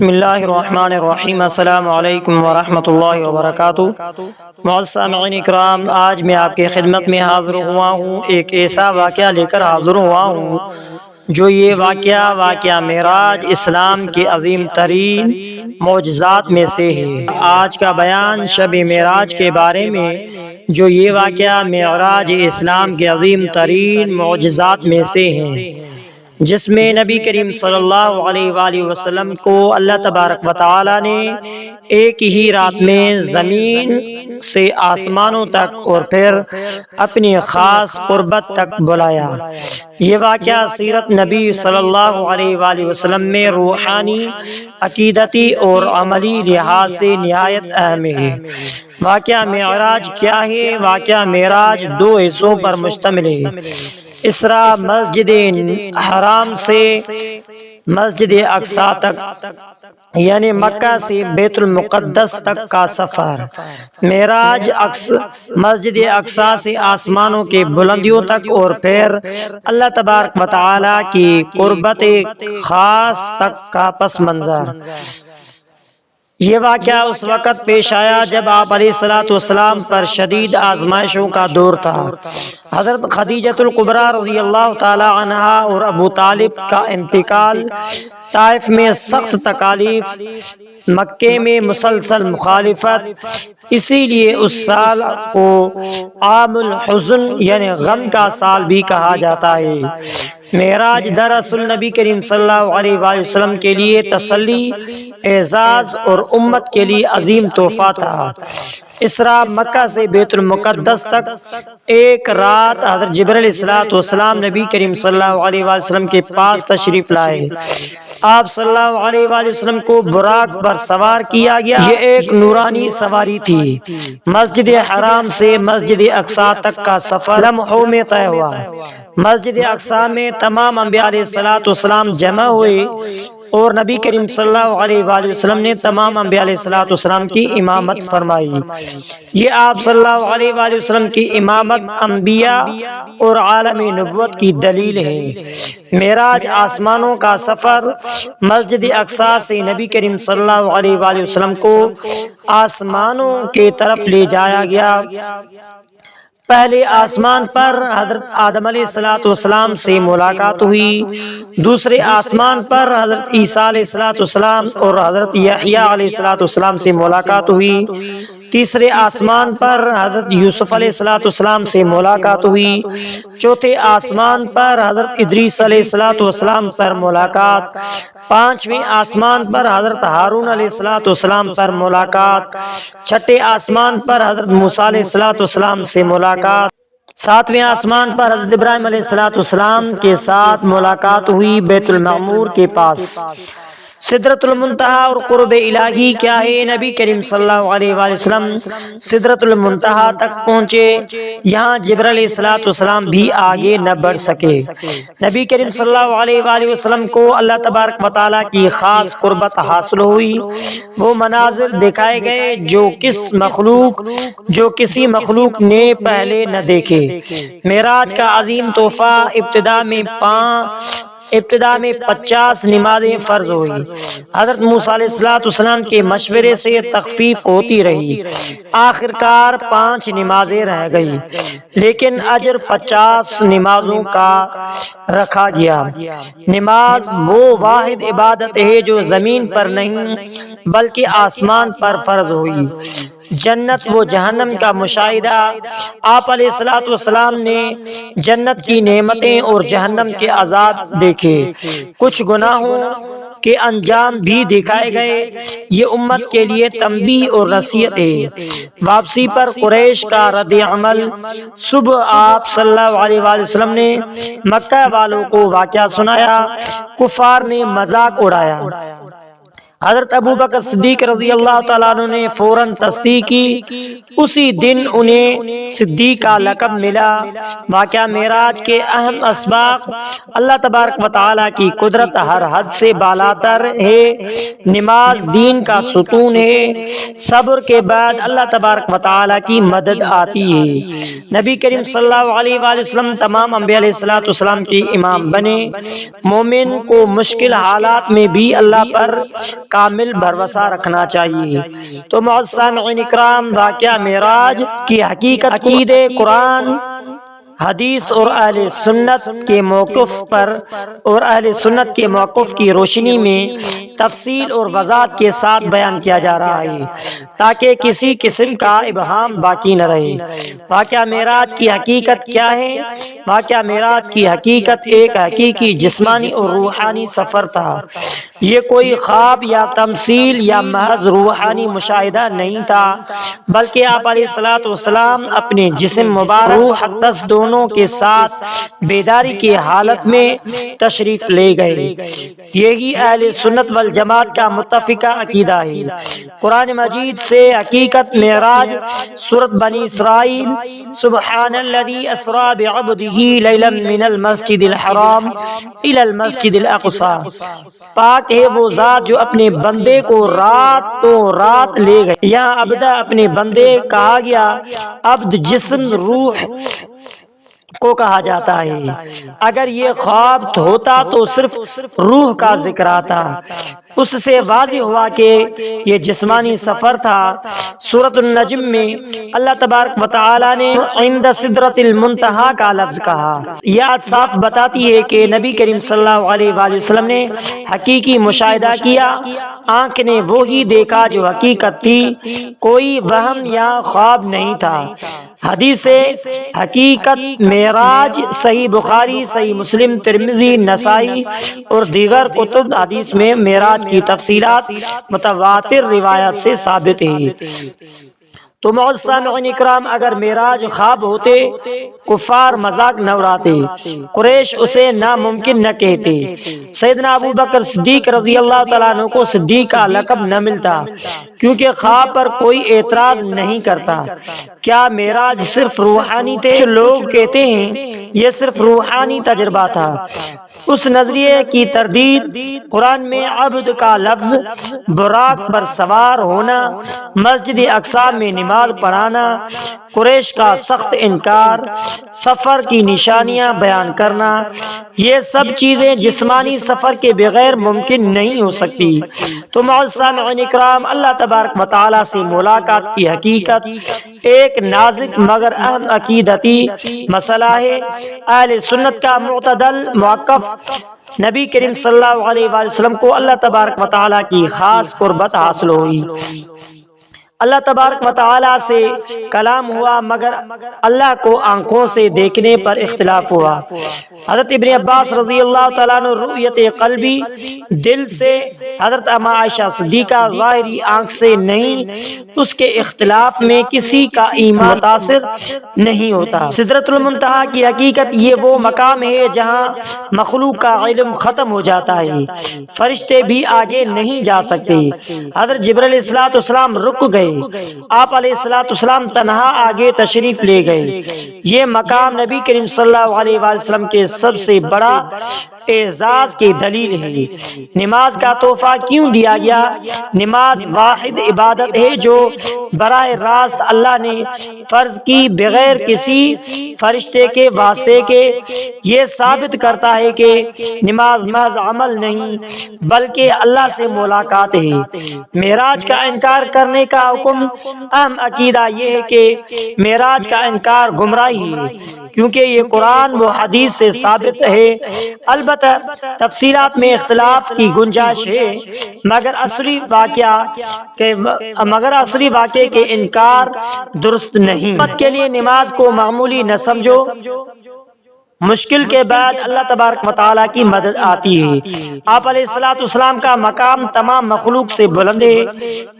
بسم اللہ الرحمن الرحیم۔ السلام علیکم ورحمۃ اللہ وبرکاتہ۔ معزز سامعین اکرام، آج میں آپ کی خدمت میں حاضر ہوا ہوں، ایک ایسا واقعہ لے کر حاضر ہوا ہوں جو یہ واقعہ معراج اسلام کے عظیم ترین معجزات میں سے ہے۔ آج کا بیان شب معراج کے بارے میں، جو یہ واقعہ معراج اسلام کے عظیم ترین معجزات میں سے ہے، جس میں نبی کریم صلی اللہ علیہ وآلہ وسلم کو اللہ تبارک و تعالی نے ایک ہی رات میں زمین سے آسمانوں تک اور پھر اپنی خاص قربت تک بلایا۔ یہ واقعہ سیرت نبی صلی اللہ علیہ وآلہ وسلم میں روحانی، عقیدتی اور عملی لحاظ سے نہایت اہم ہے۔ واقعہ معراج کیا ہے؟ واقعہ معراج دو حصوں پر مشتمل ہے۔ اسراء مسجد حرام سے مسجد اقصی تک، یعنی مکہ سے بیت المقدس تک کا سفر۔ معراج مسجد اقصی سے آسمانوں کے بلندیوں تک اور پھر اللہ تبارک و تعالی کی قربت خاص تک کا پس منظر۔ یہ واقعہ اس وقت پیش آیا جب آپ علیہ الصلوۃ والسلام پر شدید آزمائشوں کا دور تھا۔ حضرت خدیجہ الکبریٰ رضی اللہ تعالی عنہا اور ابو طالب کا انتقال، طائف میں سخت تکالیف، مکے میں مسلسل مخالفت، اسی لیے اس سال کو عام الحزن یعنی غم کا سال بھی کہا جاتا ہے۔ معراج دراصل نبی کریم صلی اللہ علیہ وآلہ وسلم کے لیے تسلی، اعزاز اور امت کے لیے عظیم تحفہ تھا۔ اسراء مکہ سے بیت المقدس تک ایک رات حضرت جبرائیل علیہ السلام نبی کریم صلی اللہ علیہ وآلہ وسلم کے پاس تشریف لائے۔ آپ صلی اللہ علیہ وآلہ وسلم کو براق پر سوار کیا گیا۔ یہ ایک نورانی سواری تھی۔ مسجد حرام سے مسجد اقصی تک کا سفر لمحوں میں طے ہوا۔ مسجد اقصی میں تمام انبیاء علیہ السلام جمع ہوئے اور نبی کریم صلی اللہ علیہ وآلہ وسلم نے تمام انبیاء علیہ السلام کی امامت فرمائی۔ یہ آپ صلی اللہ علیہ وآلہ وسلم کی امامت انبیاء اور عالم نبوت کی دلیل ہے۔ معراج آسمانوں کا سفر۔ مسجد اقصی سے نبی کریم صلی اللہ علیہ وآلہ وسلم کو آسمانوں کی طرف لے جایا گیا۔ پہلے آسمان پر حضرت آدم علیہ السلام سے ملاقات ہوئی، دوسرے آسمان پر حضرت عیسیٰ علیہ السلام اور حضرت یحییٰ علیہ السلام سے ملاقات ہوئی، تیسرے آسمان پر حضرت یوسف علیہ السلام سے ملاقات ہوئی، چوتھے آسمان پر حضرت ادریس علیہ السلام پر ملاقات، پانچویں آسمان پر حضرت ہارون علیہ السلام پر ملاقات، چھٹے آسمان پر حضرت موسیٰ علیہ السلام سے ملاقات، ساتویں آسمان پر حضرت ابراہیم علیہ السلام کے ساتھ ملاقات ہوئی بیت المعمور کے پاس۔ سدرۃ المنتہا اور قرب الہی کیا ہے؟ نبی کریم صلی اللہ علیہ وآلہ وسلم سدرۃ المنتہا تک پہنچے۔ یہاں جبرائیل علیہ السلام بھی آگے نہ بڑھ سکے۔ نبی کریم صلی اللہ علیہ وآلہ وسلم کو اللہ تبارک و تعالیٰ کی خاص قربت حاصل ہوئی۔ وہ مناظر دکھائے گئے جو کسی مخلوق نے پہلے نہ دیکھے۔ معراج کا عظیم تحفہ۔ ابتدا میں 50 نمازیں فرض ہوئی۔ حضرت موسیٰ علیہ السلام کے مشورے سے تخفیف ہوتی رہی، آخر کار 5 نمازیں رہ گئی، لیکن اجر 50 نمازوں کا رکھا گیا۔ نماز وہ واحد عبادت ہے جو زمین پر نہیں بلکہ آسمان پر فرض ہوئی۔ جنت و جہنم کا مشاہدہ۔ آپ علیہ السلام نے جنت کی نعمتیں اور جہنم کے عذاب دیکھے، کچھ گناہوں کے انجام بھی دکھائے گئے۔ یہ امت کے لیے تنبیہ اور نصیحت ہے۔ واپسی پر قریش کا رد عمل۔ صبح آپ صلی اللہ علیہ وآلہ وسلم نے مکہ والوں کو واقعہ سنایا، کفار نے مذاق اڑایا۔ حضرت ابوبکر صدیق رضی اللہ تعالیٰ عنہ نے فوراً تصدیق کی، اسی دن انہیں صدیق کا لقب ملا۔ واقعہ معراج کے اہم اسباق۔ اللہ تبارک و تعالیٰ کی قدرت ہر حد سے بالاتر ہے۔ نماز دین کا ستون ہے۔ صبر کے بعد اللہ تبارک و تعالیٰ کی مدد آتی ہے۔ نبی کریم صلی اللہ علیہ وآلہ وسلم تمام انبیاء علیہ السلام کے امام بنے۔ مومن کو مشکل حالات میں بھی اللہ پر کامل بھروسہ رکھنا چاہیے۔ تو معزز سامعین اکرام، واقعہ معراج کی حقیقت عقیدے، قرآن، حدیث اور اہل سنت کے موقف کی روشنی میں تفصیل اور وضاحت کے ساتھ بیان کیا جا رہا ہے تاکہ کسی قسم کا ابہام باقی نہ رہے۔ واقعہ معراج کی حقیقت کیا ہے؟ واقعہ معراج کی حقیقت ایک حقیقی جسمانی اور روحانی سفر تھا۔ یہ کوئی خواب یا تمثیل یا محض روحانی مشاہدہ نہیں تھا، بلکہ آپ علیہ الصلوۃ والسلام اپنے جسم مبارک، روح اقدس دونوں کے ساتھ بیداری کی حالت میں تشریف لے گئے۔ یہی اہل سنت والجماعت کا متفقہ عقیدہ ہے۔ قرآن مجید سے حقیقت معراج سورۃ بنی اسرائیل، سبحان الذی اسری بعبدہ لیلا من المسجد الحرام الی المسجد الاقصی، پاک ہے وہ ذات جو اپنے بندے کو رات لے گئے۔ یہاں عبدہ اپنے بندے کہا گیا، عبد جسم روح کو کہا جاتا ہے۔ اگر یہ خواب ہوتا تو صرف روح کا ذکر آتا۔ اس سے واضح ہوا کہ یہ جسمانی سفر تھا۔ سورۃ النجم میں اللہ تبارک و تعالی نے عند سدرۃ المنتہی کا لفظ کہا۔ یہ بات صاف بتاتی ہے کہ نبی کریم صلی اللہ علیہ وآلہ وسلم نے حقیقی مشاہدہ کیا۔ آنکھ نے وہی دیکھا جو حقیقت تھی، کوئی وہم یا خواب نہیں تھا۔ حدیث حقیقت معراج صحیح بخاری، صحیح مسلم، ترمذی، نسائی اور دیگر کتب حدیث میں معراج کی تفصیلات متواتر روایات سے ثابت ہے۔ تو معزز سامعین اکرام، اگر معراج خواب ہوتے، کفار مذاق نہ اڑاتے، قریش اسے ناممکن نہ کہتے، سیدنا ابو بکر صدیق رضی اللہ تعالیٰ عنہ کو صدیق کا لقب نہ ملتا، کیونکہ خواب پر کوئی اعتراض نہیں کرتا۔ کیا معراج صرف روحانی تھے؟ کچھ لوگ کہتے ہیں یہ صرف روحانی تجربہ تھا۔ اس نظریے کی تردید قرآن میں عبد کا لفظ، براق پر سوار ہونا، مسجد اقصی میں نماز پڑھانا، قریش کا سخت انکار، سفر کی نشانیاں بیان کرنا، یہ سب چیزیں جسمانی سفر کے بغیر ممکن نہیں ہو سکتی۔ تو معزز سامعین اکرام، اللہ تبارک و تعالیٰ سے ملاقات کی حقیقت ایک نازک مگر اہم عقیدتی مسئلہ ہے۔ اہل سنت کا معتدل موقف، نبی کریم صلی اللہ علیہ وآلہ وسلم کو اللہ تبارک و تعالیٰ کی خاص قربت حاصل ہوئی۔ اللہ تبارک و تعالیٰ سے کلام ہوا، مگر اللہ کو آنکھوں سے دیکھنے پر اختلاف ہوا۔ حضرت ابن عباس رضی اللہ تعالیٰ عنہ رؤیت قلبی، دل سے، حضرت اما عائشہ صدیقہ ظاہری آنکھ سے نہیں، اس کے اختلاف میں کسی کا ایمان متاثر نہیں ہوتا۔ سدرۃ المنتہی کی حقیقت یہ وہ مقام ہے جہاں مخلوق کا علم ختم ہو جاتا ہے، فرشتے بھی آگے نہیں جا سکتے۔ حضرت جبرائیل علیہ السلام رک گئے، آپ علیہ السلام تنہا آگے تشریف لے گئے۔ یہ مقام نبی کریم صلی اللہ علیہ وآلہ وسلم کے سب سے بڑا اعزاز کی دلیل ہے۔ نماز کا تحفہ کیوں دیا گیا؟ نماز واحد عبادت ہے جو براہ راست اللہ نے فرض کی بغیر کسی فرشتے کے واسطے کے۔ یہ ثابت کرتا ہے کہ نماز محض عمل نہیں بلکہ اللہ سے ملاقات ہے۔ معراج کا انکار کرنے کا حکم، اہم عقیدہ یہ ہے کہ معراج کا انکار گمراہی ہے، کیونکہ یہ قرآن و حدیث سے ثابت ہے۔ البتہ تفصیلات میں اختلاف کی گنجائش ہے، مگر اصلی واقعے کے انکار درست نہیں۔ امت کے لیے نماز کو معمولی نہ سمجھو، مشکل کے بعد اللہ تبارک و تعالیٰ کی مدد آتی ہے۔ آپ علیہ السلام کا مقام تمام مخلوق سے بلند ہے۔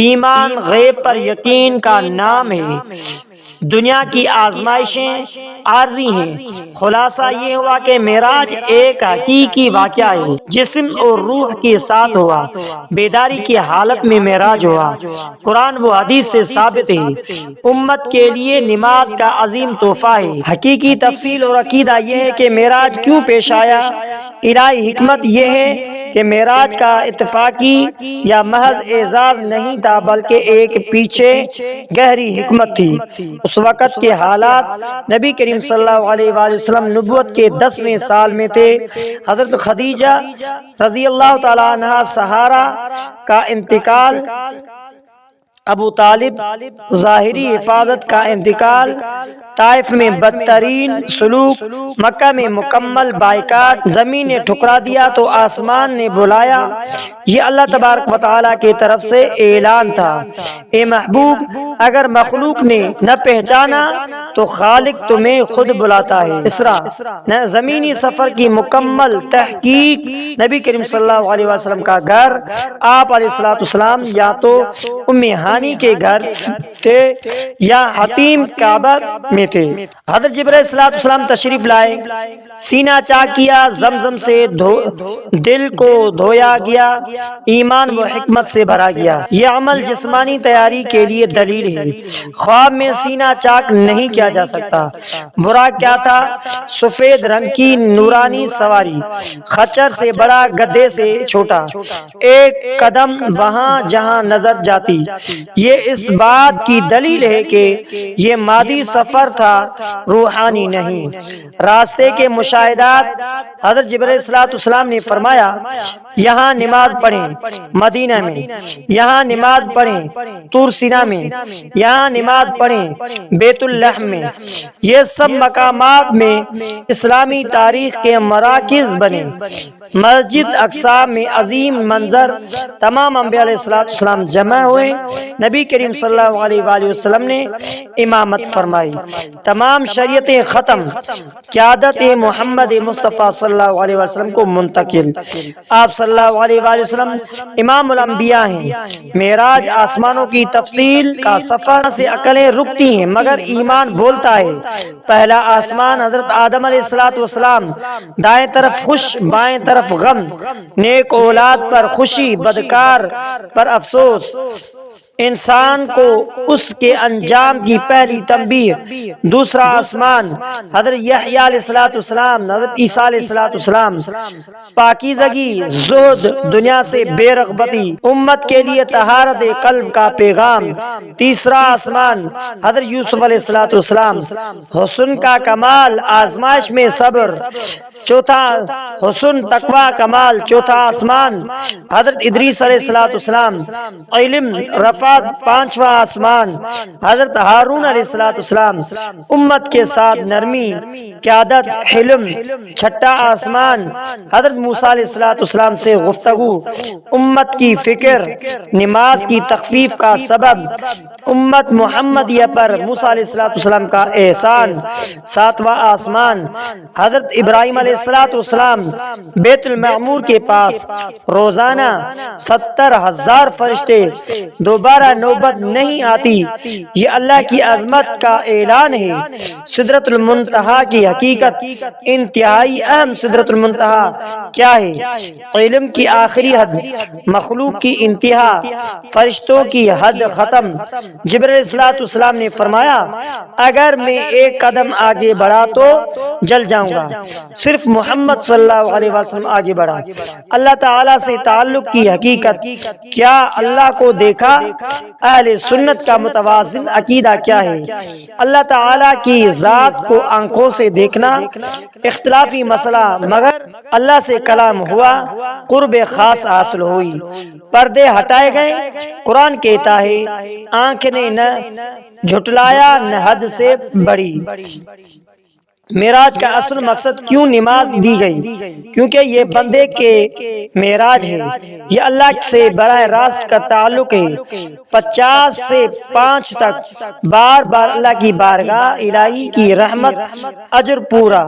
ایمان غیب پر یقین کا نام ہے۔ دنیا کی آزمائشیں عارضی ہیں۔ خلاصہ یہ ہوا کہ معراج ایک حقیقی واقعہ ہے، جسم اور روح کے ساتھ ہوا، بیداری کی حالت میں معراج ہوا، قرآن و حدیث سے ثابت ہے۔ امت کے لیے نماز کا عظیم تحفہ ہے۔ حقیقی تفصیل اور عقیدہ یہ ہے کہ معراج کیوں پیش آیا۔ الہی حکمت یہ ہے کہ معراج کا اتفاقی یا محض اعزاز نہیں تھا بلکہ ایک پیچھے گہری حکمت تھی۔ اس وقت کے حالات، نبی کریم صلی اللہ علیہ وآلہ وسلم نبوت کے 10ویں سال میں تھے۔ حضرت خدیجہ رضی اللہ تعالی عنہا سہارا کا انتقال، ابو طالب ظاہری حفاظت کا انتقال، طائف میں بدترین سلوک، مکہ میں مکمل بائیکاٹ، زمین نے ٹھکرا دیا تو آسمان نے بلایا، یہ اللہ تبارک و تعالیٰ کی طرف سے اعلان تھا۔ اے محبوب، اگر مخلوق نے نہ پہچانا تو خالق تمہیں خود بلاتا ہے۔ اسراء زمینی سفر کی مکمل تحقیق، نبی کریم صلی اللہ علیہ وسلم کا گھر، آپ علیہ السلام یا تو ام ہانی کے گھر تھے یا حتیم کعبہ میں تھے۔ حضرت جبرائیل علیہ السلام تشریف لائے، سینہ چاک کیا، زمزم سے دل کو دھویا گیا، ایمان و حکمت سے بھرا گیا۔ یہ عمل جسمانی تیاری کے لیے دلیل ہے، خواب میں سینہ چاک نہیں کیا جا سکتا۔ براق کیا تھا؟ سفید رنگ کی نورانی سواری، خچر سے بڑا، گدھے سے چھوٹا، ایک قدم وہاں جہاں نظر جاتی۔ یہ اس بات کی دلیل ہے کہ یہ مادی سفر تھا، روحانی نہیں۔ راستے کے مشاہدات، حضرت جبرائیل علیہ السلام نے فرمایا یہاں نماز پڑھیں، مدینہ میں یہاں نماز پڑھیں، طور سینا میں یہاں نماز پڑھیں، بیت اللحم میں۔ یہ سب مقامات میں اسلامی تاریخ کے مراکز بنے۔ مسجد اقصی میں عظیم منظر، تمام انبیاء علیہ السلام جمع ہوئے، نبی کریم صلی اللہ علیہ وآلہ وسلم نے امامت فرمائی، تمام شریعتیں ختم، قیادت محمد مصطفیٰ صلی اللہ علیہ وسلم کو منتقل۔ آپ صلی اللہ علیہ وآلہ وسلم امام الانبیاء ہیں۔ معراج آسمانوں کی تفصیل کا سفر سے عقلیں رکتی ہیں مگر ایمان بولتا ہے۔ پہلا آسمان، حضرت آدم علیہ السلام، دائیں طرف خوش، بائیں طرف غم، نیک اولاد پر خوشی، بدکار پر افسوس، انسان کو اس کے انجام کی پہلی تنبیہ۔ دوسرا آسمان، حضرت یحییٰ علیہ السلام، حضرت عیسیٰ علیہ السلام، پاکیزگی، زہد، دنیا سے بے رغبتی، امت کے لیے طہارت قلب کا پیغام۔ تیسرا آسمان، حضرت یوسف علیہ السلام، حسن کا کمال، آزمائش میں صبر۔ چوتھا حسن، تقوی، کمال۔ چوتھا آسمان، حضرت ادریس علیہ السلام، علم، رفعت۔ پانچواں آسمان، حضرت ہارون علیہ السلام، امت کے ساتھ نرمی، قیادت، حلم۔ چھٹا آسمان، حضرت موسیٰ علیہ السلام سے گفتگو، امت کی فکر، نماز کی تخفیف کا سبب، امت محمدیہ پر موسیٰ علیہ السلام کا احسان۔ ساتواں آسمان، حضرت ابراہیم علیہ السلام، بیت المعمور کے پاس روزانہ 70,000 فرشتے، دوبارہ نوبت نہیں آتی، یہ اللہ کی عظمت کا اعلان ہے۔ سدرۃ المنتہا کی حقیقت، انتہائی اہم سدرۃ المنتہا کیا ہے؟ علم کی آخری حد، مخلوق کی انتہا، فرشتوں کی حد ختم۔ جبرائیل علیہ السلام نے فرمایا اگر میں ایک قدم آگے بڑھا تو جل جاؤں گا، صرف محمد صلی اللہ علیہ وسلم آگے بڑھا۔ اللہ تعالیٰ سے تعلق کی حقیقت کیا؟ اللہ کو دیکھا؟ اہل سنت کا متوازن عقیدہ کیا ہے؟ اللہ تعالیٰ کی ذات کو آنکھوں سے دیکھنا اختلافی مسئلہ، مگر اللہ سے کلام ہوا، قرب خاص حاصل ہوئی، پردے ہٹائے گئے۔ قرآن کہتا ہے آنکھ نے نہ جھٹلایا نہ حد سے بڑھی۔ معراج کا اصل مقصد کیوں نماز دی گئی؟ کیونکہ یہ بندے کے معراج ہے، یہ اللہ سے براہ راست کا تعلق ہے۔ 50 سے 5 تک بار بار اللہ کی بارگاہ الہی کی رحمت، اجر پورا۔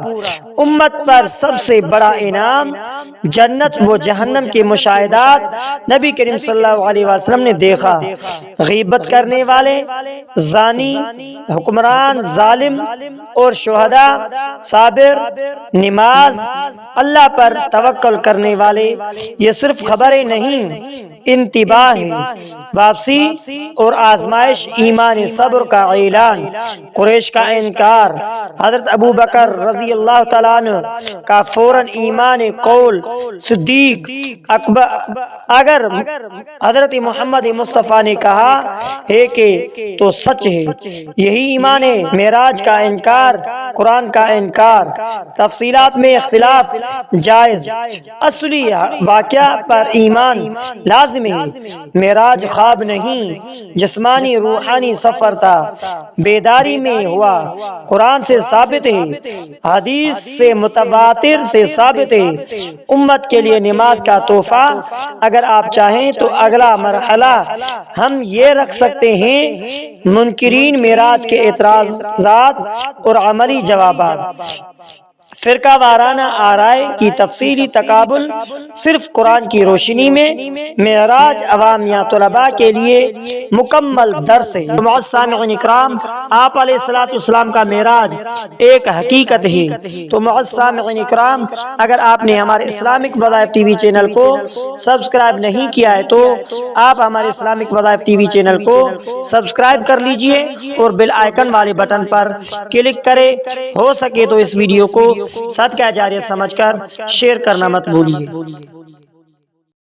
امت پر سب سے بڑا انعام جنت و جہنم کے مشاہدات نبی کریم صلی اللہ علیہ وسلم نے دیکھا۔ غیبت کرنے والے، زانی، حکمران، ظالم اور شہداء، صابر، نماز، اللہ پر توکل کرنے والے، یہ صرف خبریں نہیں، انتباہ ہے۔ واپسی اور آزمائش، ایمان صبر کا اعلان، قریش کا انکار، حضرت ابو بکر رضی اللہ تعالیٰ عنہ کا فوراً ایمان قول، صدیق اکبر، اگر حضرت محمد مصطفیٰ نے کہا ہے کہ تو سچ ہے، یہی ایمان ہے۔ معراج کا انکار، قرآن کا انکار، تفصیلات میں اختلاف جائز، اصلی واقعہ پر ایمان لازم ہے۔ معراج خواب نہیں، جسمانی روحانی سفر تھا، بیداری میں ہوا، قرآن سے ثابت ہے، حدیث سے متواتر سے ثابت ہے۔ امت کے لیے نماز کا تحفہ، اگر آپ چاہیں تو اگلا مرحلہ ہم یہ رکھ سکتے ہیں: منکرین معراج کے اعتراضات اور عملی جوابات، فرقہ وارانہ آراء کی تفصیلی تقابل، صرف قرآن کی روشنی میں معراج عوام یا طلباء کے لیے مکمل درس ہے۔ معزز سامعین اکرام، آپ علیہ السلام کا معراج ایک حقیقت ہے۔ تو معزز سامعین اکرام، اگر آپ نے ہمارے اسلامک وظائف ٹی وی چینل کو سبسکرائب نہیں کیا ہے تو آپ ہمارے اسلامک وظائف ٹی وی چینل کو سبسکرائب کر لیجئے اور بیل آئیکن والے بٹن پر کلک کریں۔ ہو سکے تو اس ویڈیو کو صدقہ جاریہ سمجھ کر شیئر کرنا مت بھولیے۔